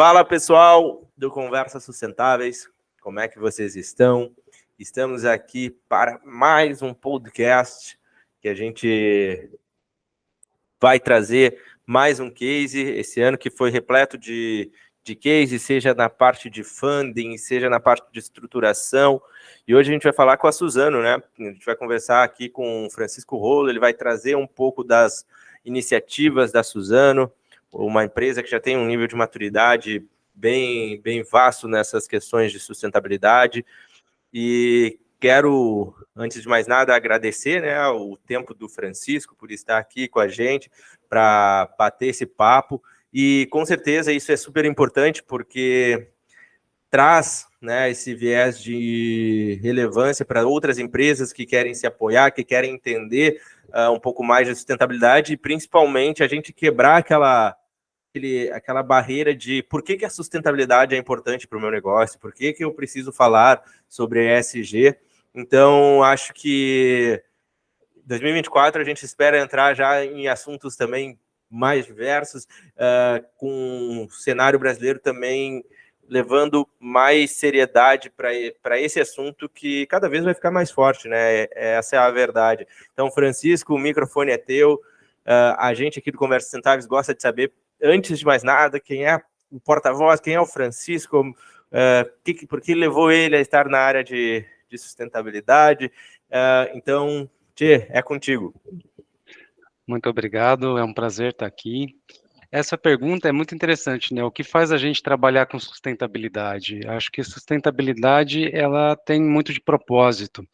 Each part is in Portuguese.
Fala, pessoal do Conversas Sustentáveis, como é que vocês estão? Estamos aqui para mais um podcast que a gente vai trazer mais um case esse ano que foi repleto de case, seja na parte de funding, seja na parte de estruturação. E hoje a gente vai falar com a Suzano, né? A gente vai conversar aqui com o Francisco Rolo, ele vai trazer um pouco das iniciativas da Suzano, uma empresa que já tem um nível de maturidade bem vasto nessas questões de sustentabilidade. E quero, antes de mais nada, agradecer, né, o tempo do Francisco por estar aqui com a gente para bater esse papo. E, com certeza, isso é super importante porque traz, né, esse viés de relevância para outras empresas que querem se apoiar, que querem entender um pouco mais de sustentabilidade e, principalmente, a gente quebrar aquela barreira de por que a sustentabilidade é importante para o meu negócio, por que eu preciso falar sobre ESG. Então, acho que 2024 a gente espera entrar já em assuntos também mais diversos, com o cenário brasileiro também levando mais seriedade para esse assunto que cada vez vai ficar mais forte, né? Essa é a verdade. Então, Francisco, o microfone é teu. A gente aqui do Conversas Sustentáveis gosta de saber, antes de mais nada, quem é o porta-voz, quem é o Francisco, por que levou ele a estar na área de sustentabilidade. Então, Tchê, é contigo. Muito obrigado, é um prazer estar aqui. Essa pergunta é muito interessante, né? O que faz a gente trabalhar com sustentabilidade? Acho que sustentabilidade, ela tem muito de propósito.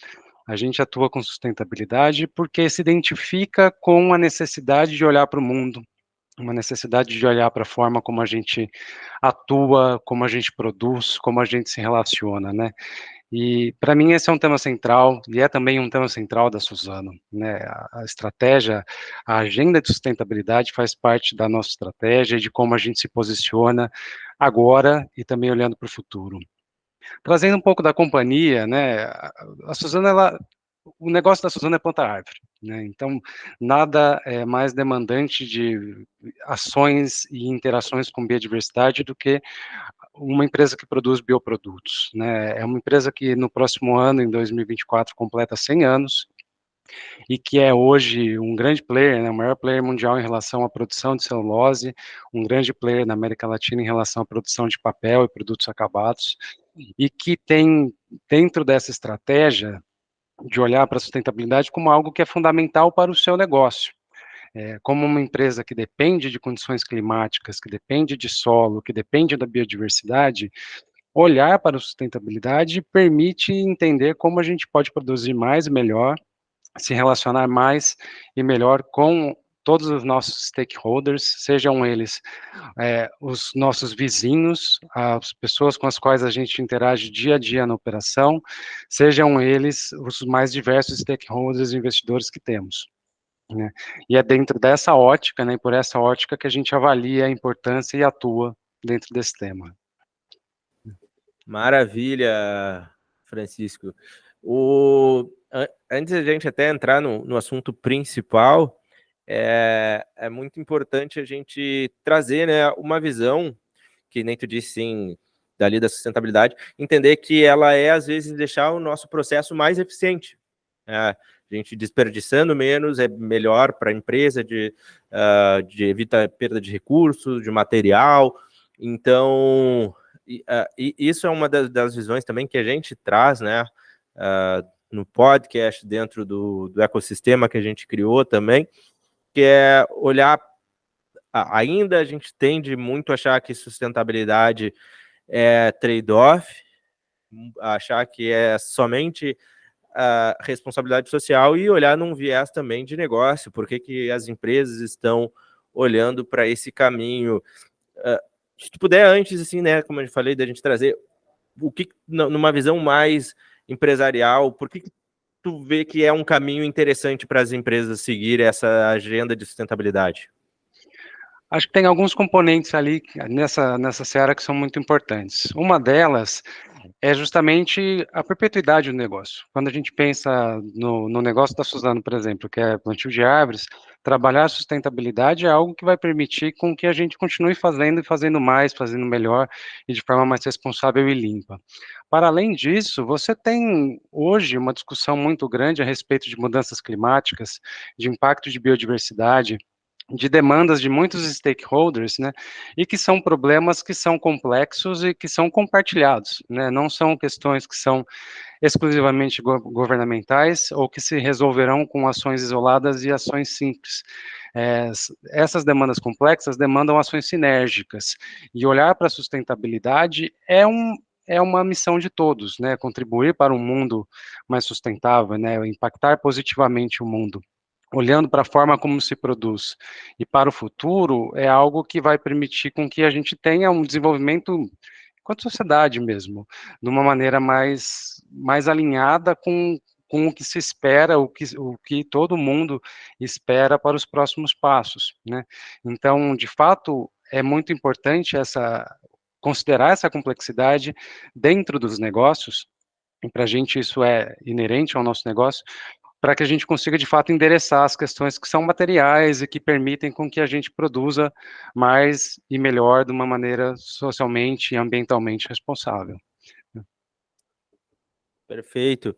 A gente atua com sustentabilidade porque se identifica com a necessidade de olhar para o mundo, uma necessidade de olhar para a forma como a gente atua, como a gente produz, como a gente se relaciona, né? E, para mim, esse é um tema central, e é também um tema central da Suzano, né? A estratégia, a agenda de sustentabilidade faz parte da nossa estratégia, de como a gente se posiciona agora e também olhando para o futuro. Trazendo um pouco da companhia, né? A Suzano, o negócio da Suzano é plantar árvore, né? Então, nada é mais demandante de ações e interações com biodiversidade do que uma empresa que produz bioprodutos, né? É uma empresa que no próximo ano, em 2024, completa 100 anos e que é hoje um grande player, né, o maior player mundial em relação à produção de celulose, um grande player na América Latina em relação à produção de papel e produtos acabados, e que tem, dentro dessa estratégia, de olhar para a sustentabilidade como algo que é fundamental para o seu negócio. Como uma empresa que depende de condições climáticas, que depende de solo, que depende da biodiversidade, olhar para a sustentabilidade permite entender como a gente pode produzir mais e melhor, se relacionar mais e melhor com todos os nossos stakeholders, sejam eles os nossos vizinhos, as pessoas com as quais a gente interage dia a dia na operação, sejam eles os mais diversos stakeholders e investidores que temos, né? E é dentro dessa ótica, né, por essa ótica que a gente avalia a importância e atua dentro desse tema. Maravilha, Francisco. Antes da gente até entrar no assunto principal, é muito importante a gente trazer, né, uma visão, que nem tu disse, sim, dali da sustentabilidade, entender que ela é, às vezes, deixar o nosso processo mais eficiente. A gente desperdiçando menos é melhor para a empresa, de evitar perda de recursos, de material. Então, isso é uma das visões também que a gente traz, né, no podcast, dentro do ecossistema que a gente criou também, que é olhar, ainda a gente tende muito a achar que sustentabilidade é trade-off, achar que é somente a responsabilidade social e olhar num viés também de negócio, por que as empresas estão olhando para esse caminho. Se tu puder antes, assim, né, como eu falei, da gente trazer o que, numa visão mais empresarial, por que tu vê que é um caminho interessante para as empresas seguir essa agenda de sustentabilidade? Acho que tem alguns componentes ali nessa seara que são muito importantes. Uma delas é justamente a perpetuidade do negócio. Quando a gente pensa no negócio da Suzano, por exemplo, que é plantio de árvores, trabalhar a sustentabilidade é algo que vai permitir com que a gente continue fazendo e fazendo mais, fazendo melhor e de forma mais responsável e limpa. Para além disso, você tem hoje uma discussão muito grande a respeito de mudanças climáticas, de impacto de biodiversidade, de demandas de muitos stakeholders, né, e que são problemas que são complexos e que são compartilhados, né, não são questões que são exclusivamente governamentais ou que se resolverão com ações isoladas e ações simples. Essas demandas complexas demandam ações sinérgicas, e olhar para a sustentabilidade é uma missão de todos, né, contribuir para um mundo mais sustentável, né, impactar positivamente o mundo olhando para a forma como se produz e para o futuro, é algo que vai permitir com que a gente tenha um desenvolvimento enquanto sociedade mesmo, de uma maneira mais alinhada com o que se espera, o que todo mundo espera para os próximos passos, né? Então, de fato, é muito importante considerar essa complexidade dentro dos negócios, e para a gente isso é inerente ao nosso negócio, para que a gente consiga, de fato, endereçar as questões que são materiais e que permitem com que a gente produza mais e melhor de uma maneira socialmente e ambientalmente responsável. Perfeito.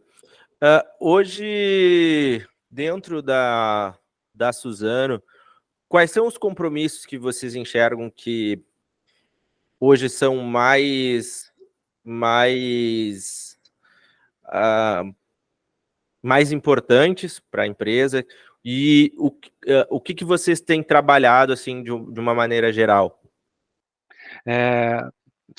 Hoje, dentro da Suzano, quais são os compromissos que vocês enxergam que hoje são mais, uh, mais importantes para a empresa? E o que vocês têm trabalhado assim de uma maneira geral?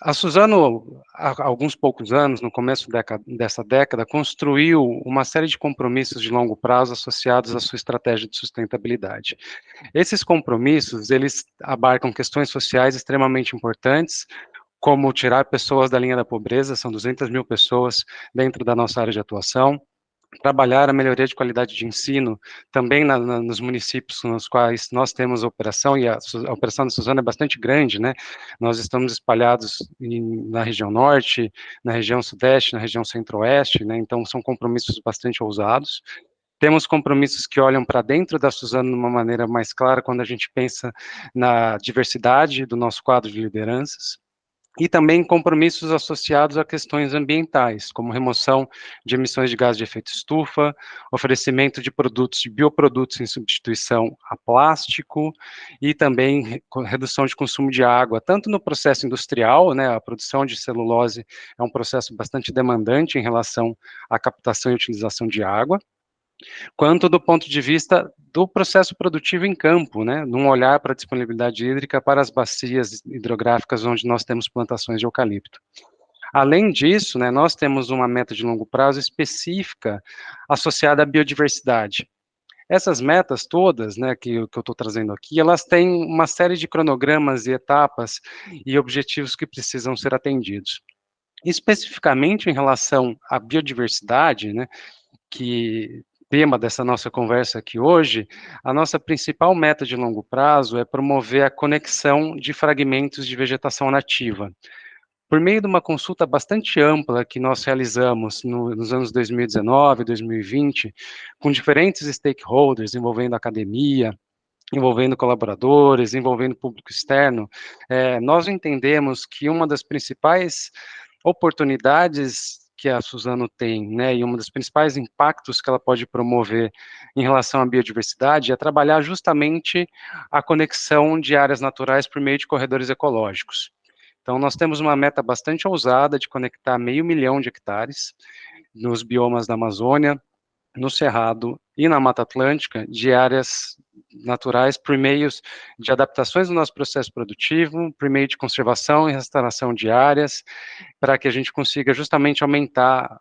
A Suzano, há alguns poucos anos, no começo dessa década, construiu uma série de compromissos de longo prazo associados à sua estratégia de sustentabilidade. Esses compromissos, eles abarcam questões sociais extremamente importantes, como tirar pessoas da linha da pobreza, são 200 mil pessoas dentro da nossa área de atuação, trabalhar a melhoria de qualidade de ensino também nos municípios nos quais nós temos operação, e a operação da Suzano é bastante grande, né? Nós estamos espalhados na região norte, na região sudeste, na região centro-oeste, né? Então são compromissos bastante ousados. Temos compromissos que olham para dentro da Suzano de uma maneira mais clara quando a gente pensa na diversidade do nosso quadro de lideranças, e também compromissos associados a questões ambientais, como remoção de emissões de gás de efeito estufa, oferecimento de produtos, de bioprodutos em substituição a plástico, e também redução de consumo de água, tanto no processo industrial, né, a produção de celulose é um processo bastante demandante em relação à captação e utilização de água, quanto do ponto de vista do processo produtivo em campo, né, num olhar para a disponibilidade hídrica para as bacias hidrográficas onde nós temos plantações de eucalipto. Além disso, né, nós temos uma meta de longo prazo específica associada à biodiversidade. Essas metas todas, né, que eu estou trazendo aqui, elas têm uma série de cronogramas e etapas e objetivos que precisam ser atendidos. Especificamente em relação à biodiversidade, né, que tema dessa nossa conversa aqui hoje, a nossa principal meta de longo prazo é promover a conexão de fragmentos de vegetação nativa. Por meio de uma consulta bastante ampla que nós realizamos nos anos 2019 e 2020, com diferentes stakeholders, envolvendo academia, envolvendo colaboradores, envolvendo público externo, nós entendemos que uma das principais oportunidades que a Suzano tem, né, e um dos principais impactos que ela pode promover em relação à biodiversidade é trabalhar justamente a conexão de áreas naturais por meio de corredores ecológicos. Então, nós temos uma meta bastante ousada de conectar 500 mil de hectares nos biomas da Amazônia, no Cerrado e na Mata Atlântica, de áreas naturais por meios de adaptações do nosso processo produtivo, por meio de conservação e restauração de áreas, para que a gente consiga justamente aumentar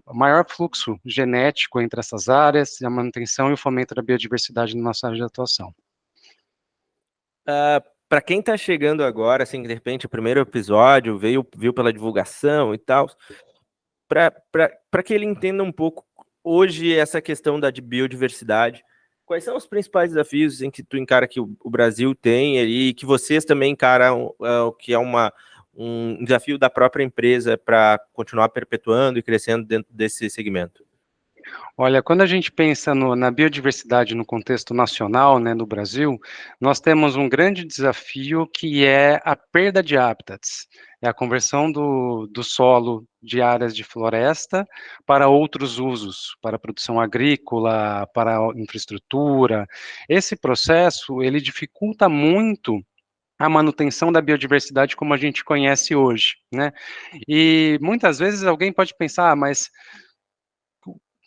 o maior fluxo genético entre essas áreas, a manutenção e o fomento da biodiversidade na nossa área de atuação. Para quem está chegando agora, assim, de repente, o primeiro episódio viu pela divulgação e tal, para que ele entenda um pouco hoje essa questão da biodiversidade, quais são os principais desafios em que tu encara que o Brasil tem e que vocês também encaram, que é um desafio da própria empresa para continuar perpetuando e crescendo dentro desse segmento? Olha, quando a gente pensa na biodiversidade no contexto nacional, né, no Brasil, nós temos um grande desafio que é a perda de hábitats, é a conversão do solo de áreas de floresta para outros usos, para a produção agrícola, para a infraestrutura. Esse processo, ele dificulta muito a manutenção da biodiversidade como a gente conhece hoje, né? E muitas vezes alguém pode pensar, mas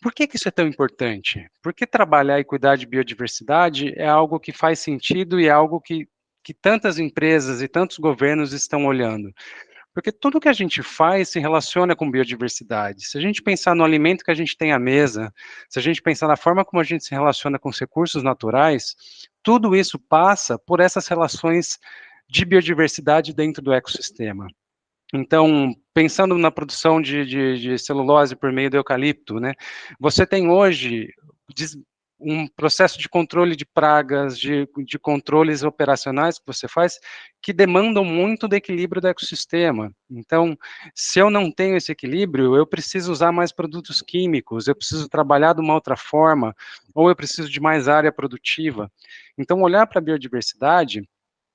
por que isso é tão importante? Por que trabalhar e cuidar de biodiversidade é algo que faz sentido e é algo que tantas empresas e tantos governos estão olhando? Porque tudo que a gente faz se relaciona com biodiversidade. Se a gente pensar no alimento que a gente tem à mesa, se a gente pensar na forma como a gente se relaciona com os recursos naturais, tudo isso passa por essas relações de biodiversidade dentro do ecossistema. Então, pensando na produção de celulose por meio do eucalipto, né, você tem hoje um processo de controle de pragas, de controles operacionais que você faz, que demandam muito do equilíbrio do ecossistema. Então, se eu não tenho esse equilíbrio, eu preciso usar mais produtos químicos, eu preciso trabalhar de uma outra forma, ou eu preciso de mais área produtiva. Então, olhar para a biodiversidade,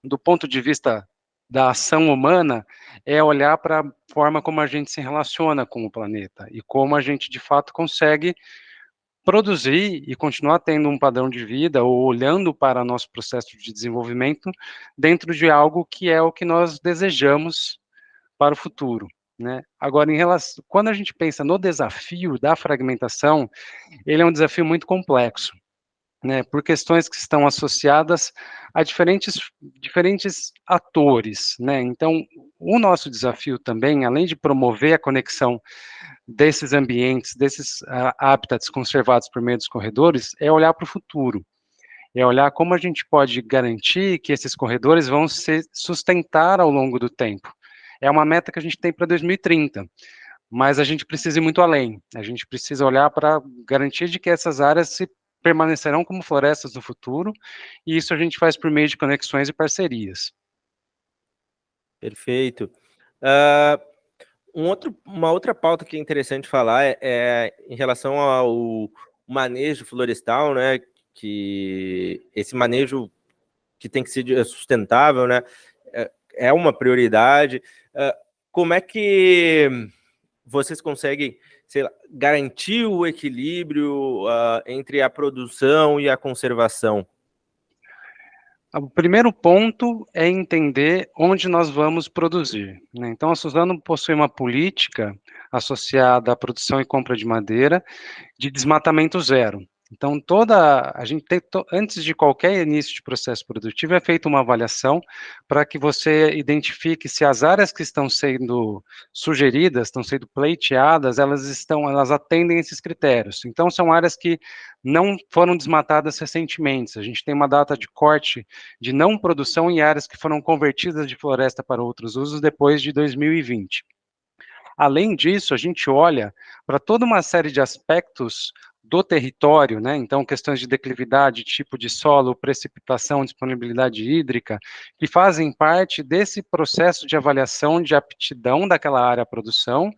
do ponto de vista da ação humana, é olhar para a forma como a gente se relaciona com o planeta e como a gente, de fato, consegue produzir e continuar tendo um padrão de vida ou olhando para o nosso processo de desenvolvimento dentro de algo que é o que nós desejamos para o futuro, né? Agora, quando a gente pensa no desafio da fragmentação, ele é um desafio muito complexo, né, por questões que estão associadas a diferentes atores, né, então o nosso desafio também, além de promover a conexão desses ambientes, desses habitats conservados por meio dos corredores, é olhar para o futuro, é olhar como a gente pode garantir que esses corredores vão se sustentar ao longo do tempo. É uma meta que a gente tem para 2030, mas a gente precisa ir muito além, a gente precisa olhar para garantir de que essas áreas se permanecerão como florestas no futuro, e isso a gente faz por meio de conexões e parcerias. Perfeito. Uma outra pauta que é interessante falar é em relação ao manejo florestal, né? Que esse manejo que tem que ser sustentável, né? É uma prioridade. Como é que vocês conseguem, sei lá, garantir o equilíbrio entre a produção e a conservação? O primeiro ponto é entender onde nós vamos produzir, né? Então, a Suzano possui uma política associada à produção e compra de madeira de desmatamento zero. Então, a gente tem, antes de qualquer início de processo produtivo, é feita uma avaliação para que você identifique se as áreas que estão sendo sugeridas, estão sendo pleiteadas, elas atendem esses critérios. Então, são áreas que não foram desmatadas recentemente. A gente tem uma data de corte de não produção em áreas que foram convertidas de floresta para outros usos depois de 2020. Além disso, a gente olha para toda uma série de aspectos do território, né? Então, questões de declividade, tipo de solo, precipitação, disponibilidade hídrica, que fazem parte desse processo de avaliação de aptidão daquela área à produção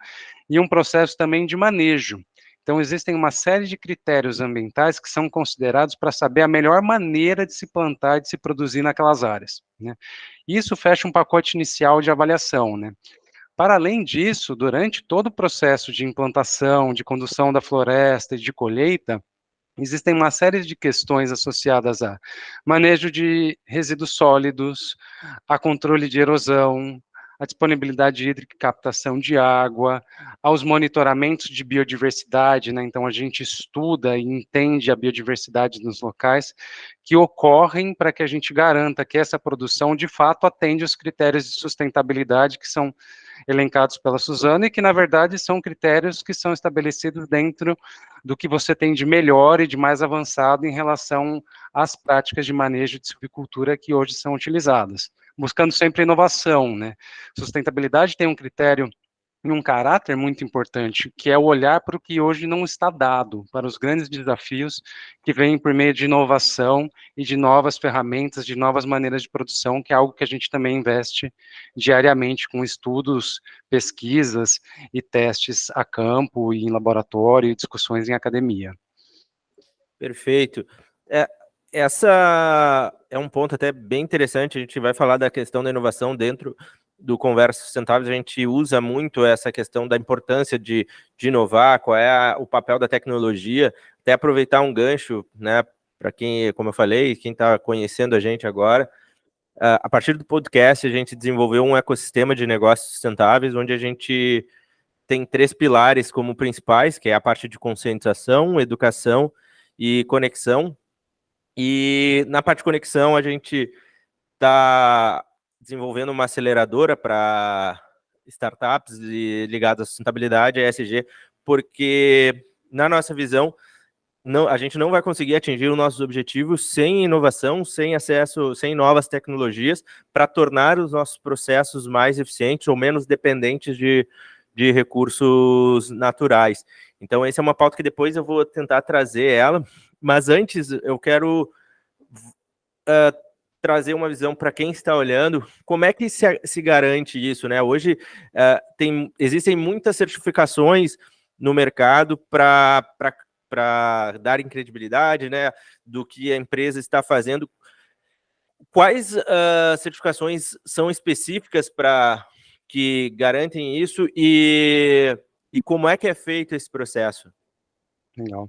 e um processo também de manejo. Então, existem uma série de critérios ambientais que são considerados para saber a melhor maneira de se plantar e de se produzir naquelas áreas, né? Isso fecha um pacote inicial de avaliação, né? Para além disso, durante todo o processo de implantação, de condução da floresta e de colheita, existem uma série de questões associadas a manejo de resíduos sólidos, a controle de erosão, a disponibilidade hídrica e captação de água, aos monitoramentos de biodiversidade, né? Então a gente estuda e entende a biodiversidade nos locais que ocorrem para que a gente garanta que essa produção de fato atende os critérios de sustentabilidade que são elencados pela Suzano e que, na verdade, são critérios que são estabelecidos dentro do que você tem de melhor e de mais avançado em relação às práticas de manejo de silvicultura que hoje são utilizadas, buscando sempre inovação, né? Sustentabilidade tem um critério em um caráter muito importante, que é o olhar para o que hoje não está dado, para os grandes desafios que vêm por meio de inovação e de novas ferramentas, de novas maneiras de produção, que é algo que a gente também investe diariamente com estudos, pesquisas e testes a campo e em laboratório e discussões em academia. Perfeito. Essa é um ponto até bem interessante. A gente vai falar da questão da inovação dentro do Conversas Sustentáveis. A gente usa muito essa questão da importância de inovar, qual é o papel da tecnologia, até aproveitar um gancho, né, para quem, como eu falei, quem está conhecendo a gente agora. A partir do podcast, a gente desenvolveu um ecossistema de negócios sustentáveis, onde a gente tem 3 pilares como principais, que é a parte de conscientização, educação e conexão. E na parte de conexão, a gente está desenvolvendo uma aceleradora para startups ligadas à sustentabilidade, a ESG, porque, na nossa visão, a gente não vai conseguir atingir os nossos objetivos sem inovação, sem acesso, sem novas tecnologias, para tornar os nossos processos mais eficientes ou menos dependentes de recursos naturais. Então, essa é uma pauta que depois eu vou tentar trazer ela, mas antes eu quero trazer uma visão para quem está olhando, como é que se garante isso, né? Hoje existem muitas certificações no mercado para darem credibilidade, né, do que a empresa está fazendo. Quais certificações são específicas para que garantem isso e como é que é feito esse processo? Legal.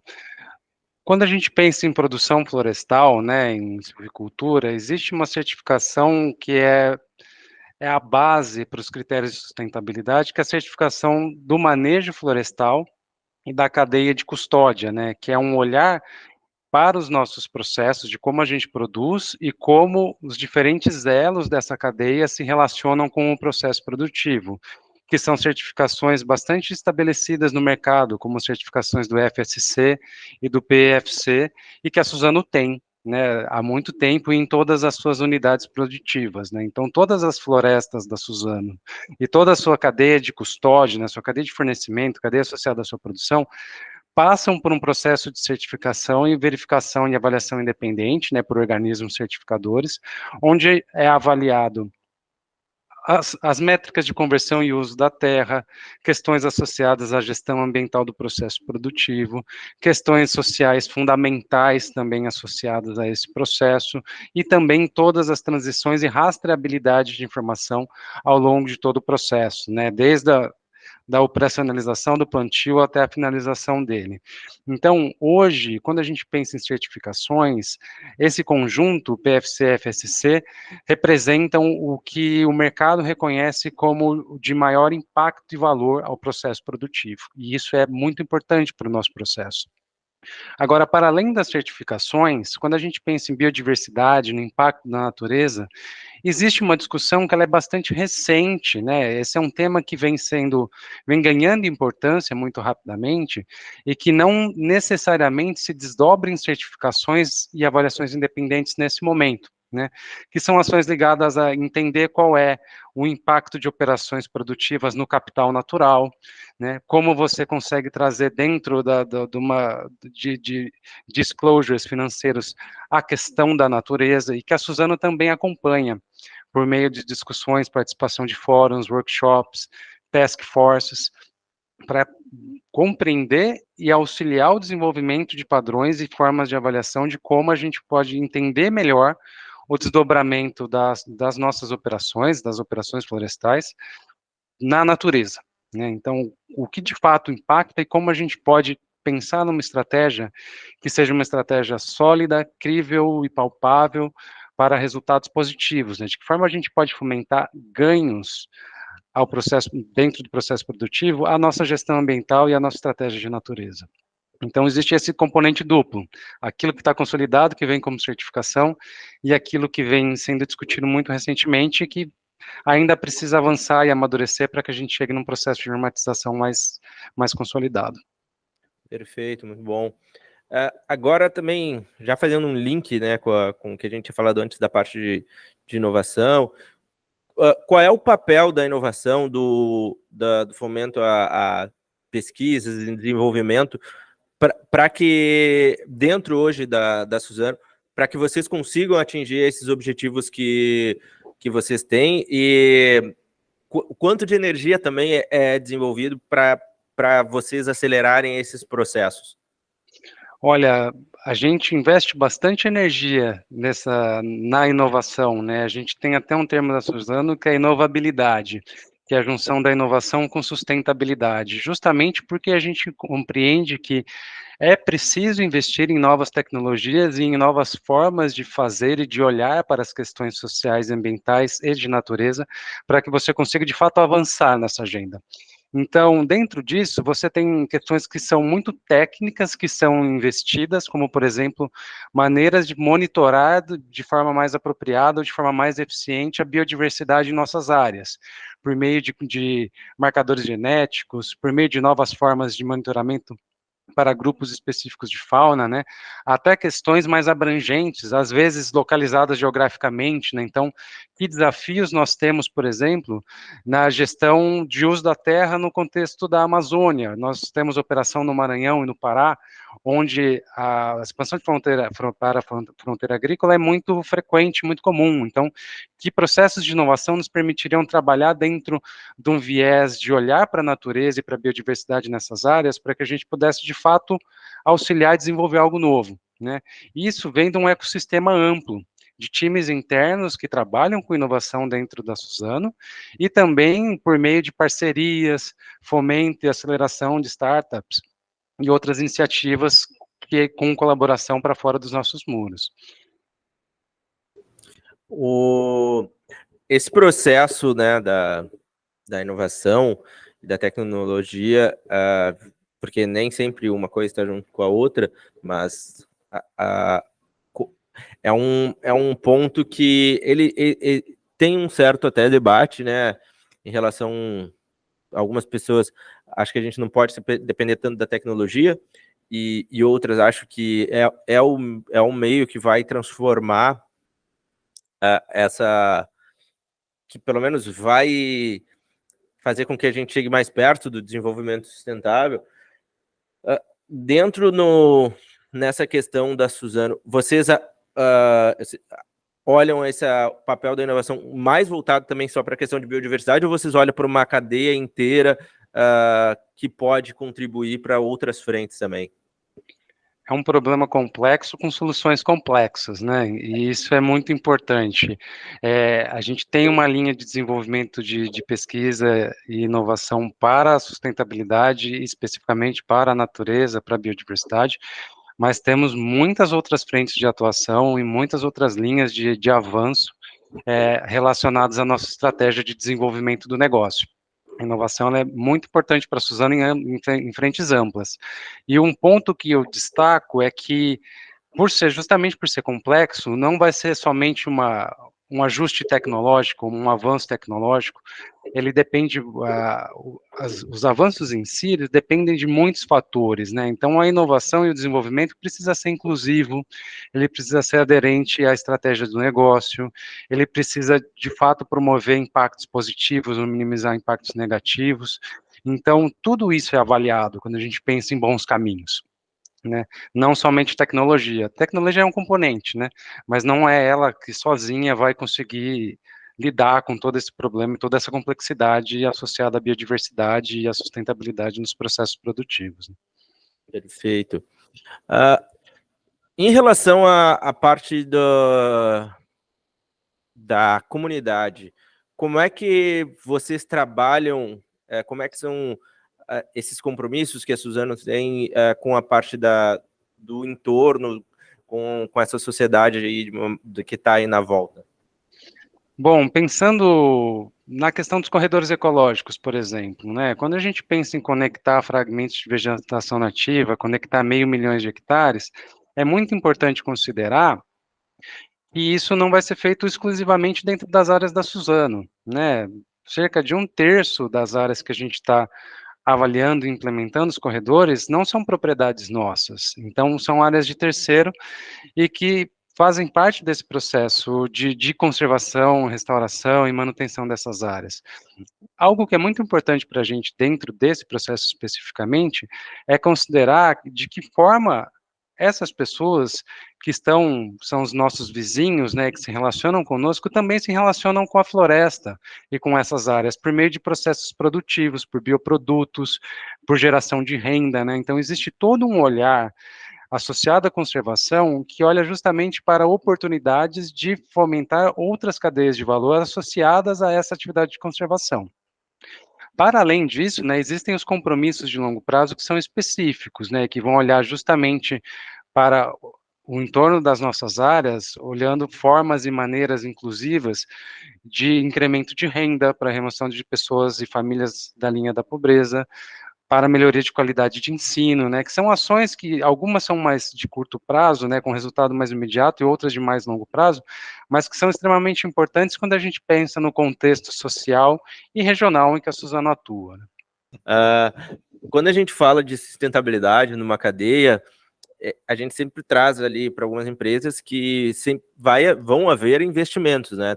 Quando a gente pensa em produção florestal, né, em silvicultura, existe uma certificação que é a base para os critérios de sustentabilidade, que é a certificação do manejo florestal e da cadeia de custódia, né, que é um olhar para os nossos processos, de como a gente produz e como os diferentes elos dessa cadeia se relacionam com o processo produtivo, que são certificações bastante estabelecidas no mercado, como certificações do FSC e do PEFC, e que a Suzano tem, né, há muito tempo em todas as suas unidades produtivas, né? Então, todas as florestas da Suzano e toda a sua cadeia de custódia, né, sua cadeia de fornecimento, cadeia associada à sua produção, passam por um processo de certificação e verificação e avaliação independente, né, por organismos certificadores, onde é avaliado as métricas de conversão e uso da terra, questões associadas à gestão ambiental do processo produtivo, questões sociais fundamentais também associadas a esse processo, e também todas as transições e rastreabilidade de informação ao longo de todo o processo, né, desde da operacionalização do plantio até a finalização dele. Então, hoje, quando a gente pensa em certificações, esse conjunto, PFC e FSC, representam o que o mercado reconhece como de maior impacto e valor ao processo produtivo, e isso é muito importante para o nosso processo. Agora, para além das certificações, quando a gente pensa em biodiversidade, no impacto da natureza, existe uma discussão que ela é bastante recente, né? Esse é um tema que vem ganhando importância muito rapidamente e que não necessariamente se desdobra em certificações e avaliações independentes nesse momento, né? Que são ações ligadas a entender qual é o impacto de operações produtivas no capital natural, né? Como você consegue trazer dentro de disclosures financeiros a questão da natureza e que a Suzano também acompanha por meio de discussões, participação de fóruns, workshops, task forces, para compreender e auxiliar o desenvolvimento de padrões e formas de avaliação de como a gente pode entender melhor o desdobramento das nossas operações, das operações florestais, na natureza, né? Então, o que de fato impacta e como a gente pode pensar numa estratégia que seja uma estratégia sólida, crível e palpável para resultados positivos, né? De que forma a gente pode fomentar ganhos ao processo, dentro do processo produtivo, a nossa gestão ambiental e a nossa estratégia de natureza. Então, existe esse componente duplo, aquilo que está consolidado, que vem como certificação, e aquilo que vem sendo discutido muito recentemente, e que ainda precisa avançar e amadurecer para que a gente chegue num processo de normatização mais consolidado. Perfeito, muito bom. Agora também, já fazendo um link, né, com o que a gente tinha falado antes da parte de inovação, qual é o papel da inovação, do fomento a pesquisas e desenvolvimento, para que, dentro hoje da Suzano, para que vocês consigam atingir esses objetivos que vocês têm, e quanto de energia também é desenvolvido para vocês acelerarem esses processos? Olha, a gente investe bastante energia na inovação, né? A gente tem até um termo da Suzano que é inovabilidade, que é a junção da inovação com sustentabilidade, justamente porque a gente compreende que é preciso investir em novas tecnologias e em novas formas de fazer e de olhar para as questões sociais, ambientais e de natureza, para que você consiga, de fato, avançar nessa agenda. Então, dentro disso, você tem questões que são muito técnicas, que são investidas, como, por exemplo, maneiras de monitorar de forma mais apropriada ou de forma mais eficiente a biodiversidade em nossas áreas, por meio de marcadores genéticos, por meio de novas formas de monitoramento para grupos específicos de fauna, né, até questões mais abrangentes, às vezes localizadas geograficamente, né, então, que desafios nós temos, por exemplo, na gestão de uso da terra no contexto da Amazônia. Nós temos operação no Maranhão e no Pará, onde a expansão de fronteira para a fronteira agrícola é muito frequente, muito comum, então, que processos de inovação nos permitiriam trabalhar dentro de um viés de olhar para a natureza e para a biodiversidade nessas áreas, para que a gente pudesse, de fato, auxiliar e desenvolver algo novo, né? Isso vem de um ecossistema amplo, de times internos que trabalham com inovação dentro da Suzano, e também por meio de parcerias, fomento e aceleração de startups, e outras iniciativas que com colaboração para fora dos nossos muros. Esse processo, né, da inovação e da tecnologia, porque nem sempre uma coisa está junto com a outra, mas é um ponto que ele tem um certo até debate, né, em relação a algumas pessoas. Acho que a gente não pode depender tanto da tecnologia, e outras acho que é um meio que vai transformar que pelo menos vai fazer com que a gente chegue mais perto do desenvolvimento sustentável. Dentro nessa questão da Suzano, vocês olham esse papel da inovação mais voltado também só para a questão de biodiversidade, ou vocês olham para uma cadeia inteira que pode contribuir para outras frentes também? É um problema complexo com soluções complexas, né? E isso é muito importante. A gente tem uma linha de desenvolvimento de pesquisa e inovação para a sustentabilidade, especificamente para a natureza, para a biodiversidade, mas temos muitas outras frentes de atuação e muitas outras linhas de avanço relacionadas à nossa estratégia de desenvolvimento do negócio. A inovação é muito importante para a Suzano em frentes amplas. E um ponto que eu destaco é que, justamente por ser complexo, não vai ser somente um ajuste tecnológico, um avanço tecnológico, ele depende, os avanços em si, eles dependem de muitos fatores, né? Então, a inovação e o desenvolvimento precisa ser inclusivo, ele precisa ser aderente à estratégia do negócio, ele precisa, de fato, promover impactos positivos ou minimizar impactos negativos. Então, tudo isso é avaliado quando a gente pensa em bons caminhos, né? Não somente tecnologia. Tecnologia é um componente, né? Mas não é ela que sozinha vai conseguir lidar com todo esse problema e toda essa complexidade associada à biodiversidade e à sustentabilidade nos processos produtivos. Perfeito. Em relação à parte da comunidade, como é que vocês trabalham, como é que são esses compromissos que a Suzano tem com a parte do entorno, com essa sociedade aí que está aí na volta? Bom, pensando na questão dos corredores ecológicos, por exemplo, né? Quando a gente pensa em conectar fragmentos de vegetação nativa, conectar 500 mil de hectares, é muito importante considerar que isso não vai ser feito exclusivamente dentro das áreas da Suzano, né? Cerca de 1/3 das áreas que a gente está avaliando e implementando os corredores não são propriedades nossas, então são áreas de terceiro e que fazem parte desse processo de conservação, restauração e manutenção dessas áreas. Algo que é muito importante para a gente dentro desse processo especificamente é considerar de que forma essas pessoas que são os nossos vizinhos, né, que se relacionam conosco, também se relacionam com a floresta e com essas áreas por meio de processos produtivos, por bioprodutos, por geração de renda, né? Então existe todo um olhar associado à conservação que olha justamente para oportunidades de fomentar outras cadeias de valor associadas a essa atividade de conservação. Para além disso, né, existem os compromissos de longo prazo que são específicos, né, que vão olhar justamente para o entorno das nossas áreas, olhando formas e maneiras inclusivas de incremento de renda para a remoção de pessoas e famílias da linha da pobreza, para melhoria de qualidade de ensino, né, que são ações que algumas são mais de curto prazo, né, com resultado mais imediato, e outras de mais longo prazo, mas que são extremamente importantes quando a gente pensa no contexto social e regional em que a Suzano atua. Quando a gente fala de sustentabilidade numa cadeia, a gente sempre traz ali para algumas empresas que vão haver investimentos, né?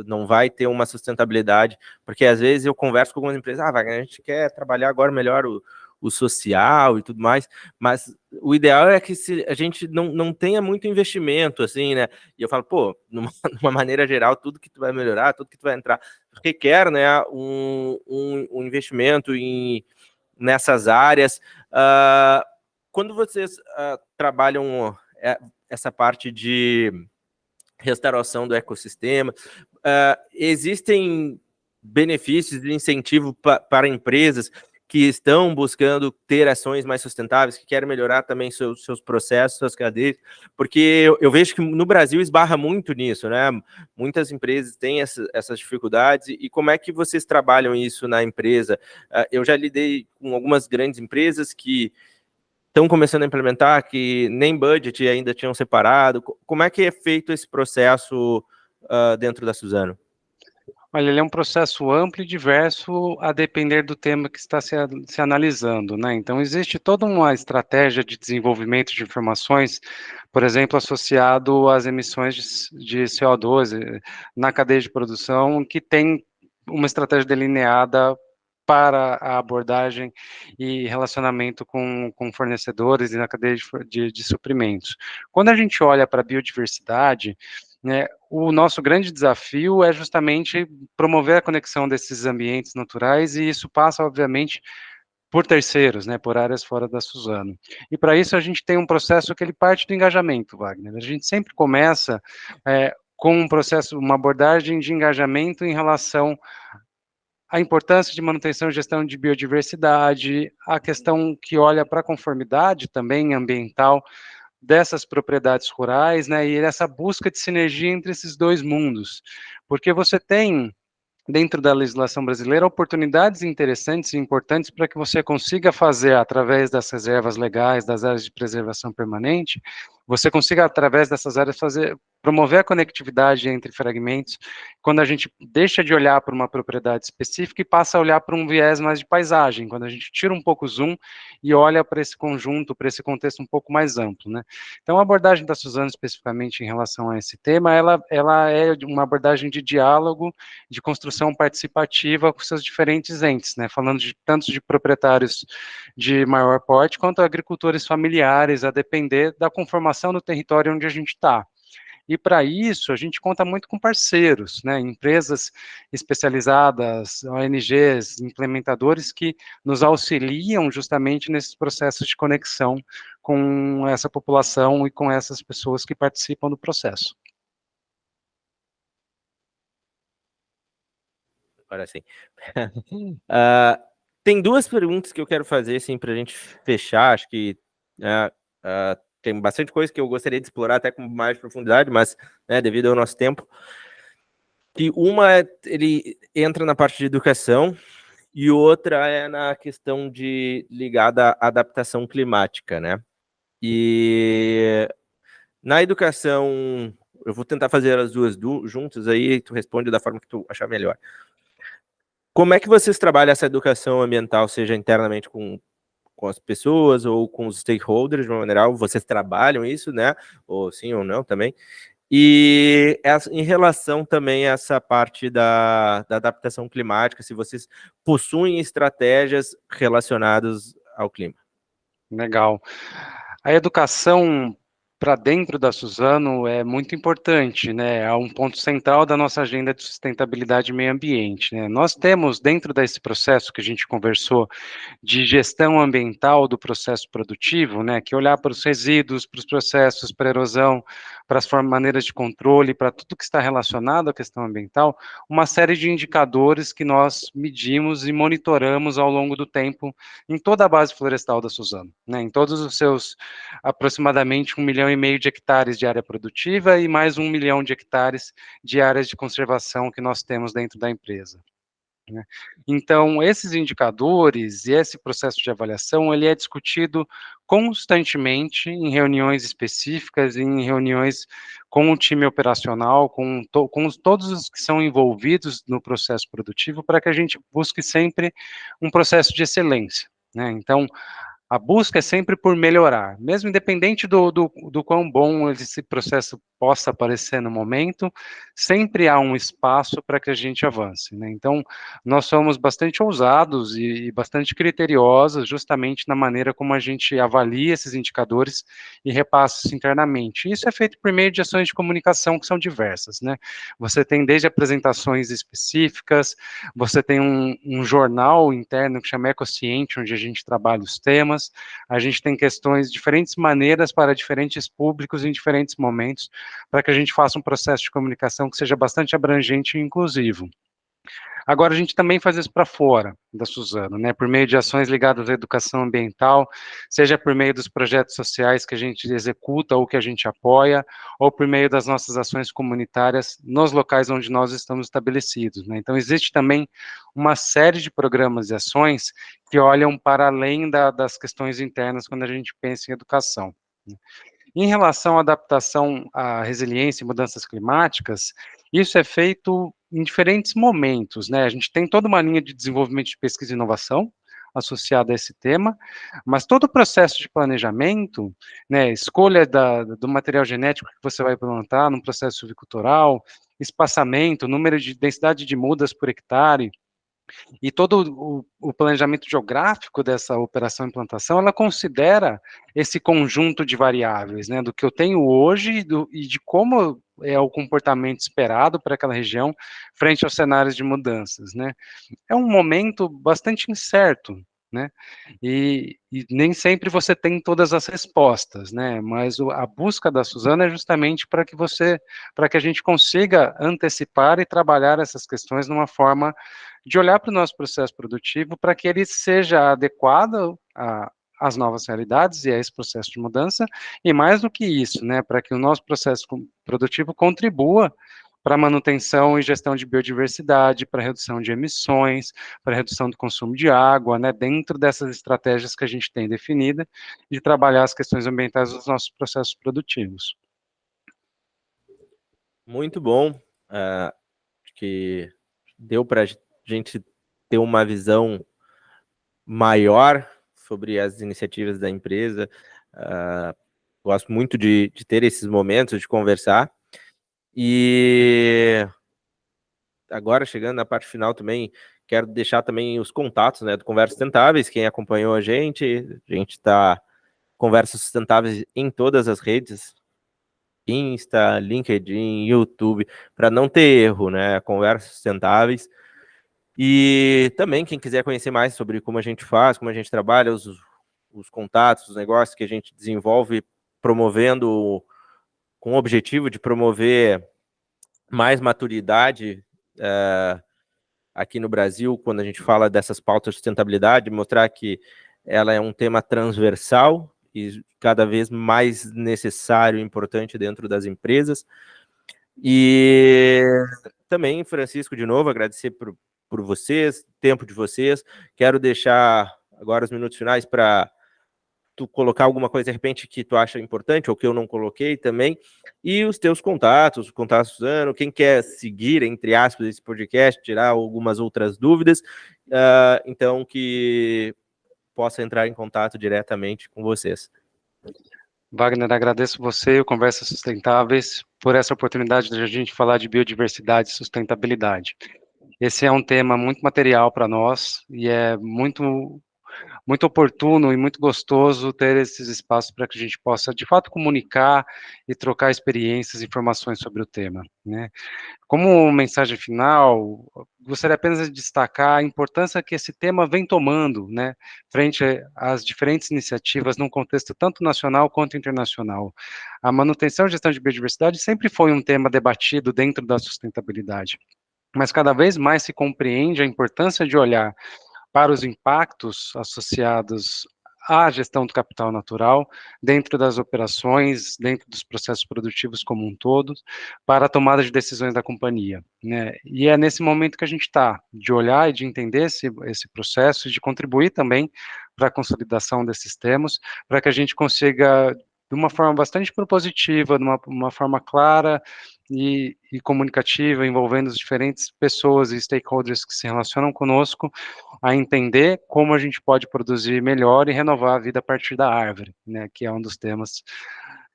Não vai ter uma sustentabilidade, porque às vezes eu converso com algumas empresas, a gente quer trabalhar agora melhor o social e tudo mais, mas o ideal é que a gente não tenha muito investimento, assim, né? E eu falo, numa maneira geral, tudo que tu vai melhorar, tudo que tu vai entrar, requer, né, um investimento nessas áreas. Quando vocês trabalham essa parte de restauração do ecossistema, existem benefícios e incentivo para empresas que estão buscando ter ações mais sustentáveis, que querem melhorar também seus processos, suas cadeias, porque eu vejo que no Brasil esbarra muito nisso, né? Muitas empresas têm essas dificuldades, e como é que vocês trabalham isso na empresa? Eu já lidei com algumas grandes empresas que estão começando a implementar, que nem budget ainda tinham separado. Como é que é feito esse processo dentro da Suzano? Olha, ele é um processo amplo e diverso a depender do tema que está se analisando, né? Então, existe toda uma estratégia de desenvolvimento de informações, por exemplo, associado às emissões de CO2 na cadeia de produção, que tem uma estratégia delineada para a abordagem e relacionamento com fornecedores e na cadeia de suprimentos. Quando a gente olha para a biodiversidade, né, o nosso grande desafio é justamente promover a conexão desses ambientes naturais, e isso passa, obviamente, por terceiros, né, por áreas fora da Suzano. E para isso a gente tem um processo que ele parte do engajamento, Wagner. A gente sempre começa com um processo, uma abordagem de engajamento em relação à importância de manutenção e gestão de biodiversidade, a questão que olha para a conformidade também ambiental dessas propriedades rurais, né, e essa busca de sinergia entre esses dois mundos, porque você tem, dentro da legislação brasileira, oportunidades interessantes e importantes para que você consiga fazer, através das reservas legais, das áreas de preservação permanente, você consiga, através dessas áreas, promover a conectividade entre fragmentos, quando a gente deixa de olhar para uma propriedade específica e passa a olhar para um viés mais de paisagem, quando a gente tira um pouco o zoom e olha para esse conjunto, para esse contexto um pouco mais amplo, né? Então, a abordagem da Suzano, especificamente em relação a esse tema, ela é uma abordagem de diálogo, de construção participativa com seus diferentes entes, né? Falando tanto de proprietários de maior porte, quanto agricultores familiares, a depender da conformação do território onde a gente está. E para isso, a gente conta muito com parceiros, né, empresas especializadas, ONGs, implementadores que nos auxiliam justamente nesses processos de conexão com essa população e com essas pessoas que participam do processo. Agora sim. Tem duas perguntas que eu quero fazer, assim, para a gente fechar. Acho que tem bastante coisa que eu gostaria de explorar até com mais profundidade, mas, né, devido ao nosso tempo. E uma ele entra na parte de educação, e outra é na questão ligada à adaptação climática, né? E na educação, eu vou tentar fazer as duas juntas, aí tu responde da forma que tu achar melhor. Como é que vocês trabalham essa educação ambiental, seja internamente com com as pessoas ou com os stakeholders, de uma maneira geral, vocês trabalham isso, né? Ou sim ou não também. E em relação também a essa parte da adaptação climática, se vocês possuem estratégias relacionadas ao clima. Legal. A educação para dentro da Suzano é muito importante, né? É um ponto central da nossa agenda de sustentabilidade e meio ambiente, né? Nós temos, dentro desse processo que a gente conversou, de gestão ambiental do processo produtivo, né, que é olhar para os resíduos, para os processos, para a erosão, para as maneiras de controle, para tudo que está relacionado à questão ambiental, uma série de indicadores que nós medimos e monitoramos ao longo do tempo em toda a base florestal da Suzano, né, em todos os seus aproximadamente 1,5 milhão de hectares de área produtiva e mais 1 milhão de hectares de áreas de conservação que nós temos dentro da empresa. Né? Então, esses indicadores e esse processo de avaliação, ele é discutido constantemente em reuniões específicas, em reuniões com o time operacional, com todos os que são envolvidos no processo produtivo, para que a gente busque sempre um processo de excelência. Né? Então, a busca é sempre por melhorar, mesmo independente do quão bom esse processo possa parecer no momento, sempre há um espaço para que a gente avance, né? Então, nós somos bastante ousados e bastante criteriosos justamente na maneira como a gente avalia esses indicadores e repassa isso internamente. Isso é feito por meio de ações de comunicação que são diversas, né? Você tem desde apresentações específicas, você tem um jornal interno que chama Ecociente, onde a gente trabalha os temas, a gente tem questões, diferentes maneiras para diferentes públicos em diferentes momentos, para que a gente faça um processo de comunicação que seja bastante abrangente e inclusivo. Agora, a gente também faz isso para fora da Suzano, né, por meio de ações ligadas à educação ambiental, seja por meio dos projetos sociais que a gente executa ou que a gente apoia, ou por meio das nossas ações comunitárias nos locais onde nós estamos estabelecidos, né. Então, existe também uma série de programas e ações que olham para além das questões internas quando a gente pensa em educação. Em relação à adaptação à resiliência e mudanças climáticas, isso é feito em diferentes momentos, né? A gente tem toda uma linha de desenvolvimento de pesquisa e inovação associada a esse tema, mas todo o processo de planejamento, né, escolha do material genético que você vai plantar num processo silvicultural, espaçamento, número de densidade de mudas por hectare, e todo o planejamento geográfico dessa operação implantação, ela considera esse conjunto de variáveis, né, do que eu tenho hoje e de como é o comportamento esperado para aquela região frente aos cenários de mudanças, né. É um momento bastante incerto, né, e nem sempre você tem todas as respostas, né, mas a busca da Suzano é justamente para que a gente consiga antecipar e trabalhar essas questões numa forma de olhar para o nosso processo produtivo para que ele seja adequado às novas realidades e a esse processo de mudança, e mais do que isso, né, para que o nosso processo produtivo contribua para a manutenção e gestão de biodiversidade, para a redução de emissões, para a redução do consumo de água, né, dentro dessas estratégias que a gente tem definida, de trabalhar as questões ambientais dos nossos processos produtivos. Muito bom, que deu para a gente ter uma visão maior sobre as iniciativas da empresa. Gosto muito de ter esses momentos, de conversar. E agora, chegando na parte final também, quero deixar também os contatos, né, do Conversas Sustentáveis, quem acompanhou a gente está Conversas Sustentáveis em todas as redes, Insta, LinkedIn, YouTube, para não ter erro, né, Conversas Sustentáveis. E também, quem quiser conhecer mais sobre como a gente faz, como a gente trabalha, os contatos, os negócios que a gente desenvolve, promovendo, com o objetivo de promover mais maturidade aqui no Brasil, quando a gente fala dessas pautas de sustentabilidade, mostrar que ela é um tema transversal e cada vez mais necessário e importante dentro das empresas. E também, Francisco, de novo, agradecer por vocês, tempo de vocês. Quero deixar agora os minutos finais para tu colocar alguma coisa, de repente, que tu acha importante ou que eu não coloquei também, e os teus contatos, o contato Suzano, quem quer seguir, entre aspas, esse podcast, tirar algumas outras dúvidas, então que possa entrar em contato diretamente com vocês. Wagner, agradeço você, o Conversas Sustentáveis, por essa oportunidade de a gente falar de biodiversidade e sustentabilidade. Esse é um tema muito material para nós e é muito oportuno e muito gostoso ter esses espaços para que a gente possa, de fato, comunicar e trocar experiências e informações sobre o tema, né? Como mensagem final, gostaria apenas de destacar a importância que esse tema vem tomando, né, frente às diferentes iniciativas num contexto tanto nacional quanto internacional. A manutenção e gestão de biodiversidade sempre foi um tema debatido dentro da sustentabilidade, mas cada vez mais se compreende a importância de olhar para os impactos associados à gestão do capital natural, dentro das operações, dentro dos processos produtivos como um todo, para a tomada de decisões da companhia, né? E é nesse momento que a gente está, de olhar e de entender esse processo, de contribuir também para a consolidação desses temas, para que a gente consiga, de uma forma bastante propositiva, de uma forma clara e comunicativa, envolvendo as diferentes pessoas e stakeholders que se relacionam conosco, a entender como a gente pode produzir melhor e renovar a vida a partir da árvore, né, que é um dos temas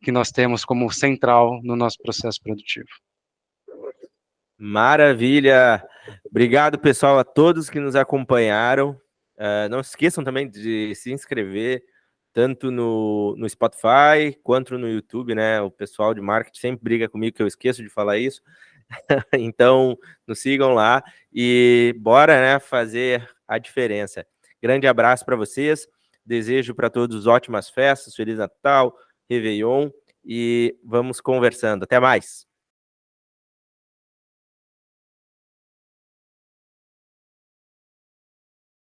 que nós temos como central no nosso processo produtivo. Maravilha! Obrigado, pessoal, a todos que nos acompanharam. Não se esqueçam também de se inscrever, tanto no Spotify quanto no YouTube, né? O pessoal de marketing sempre briga comigo que eu esqueço de falar isso. Então, nos sigam lá e bora, né, fazer a diferença. Grande abraço para vocês. Desejo para todos ótimas festas, Feliz Natal, Réveillon e vamos conversando. Até mais!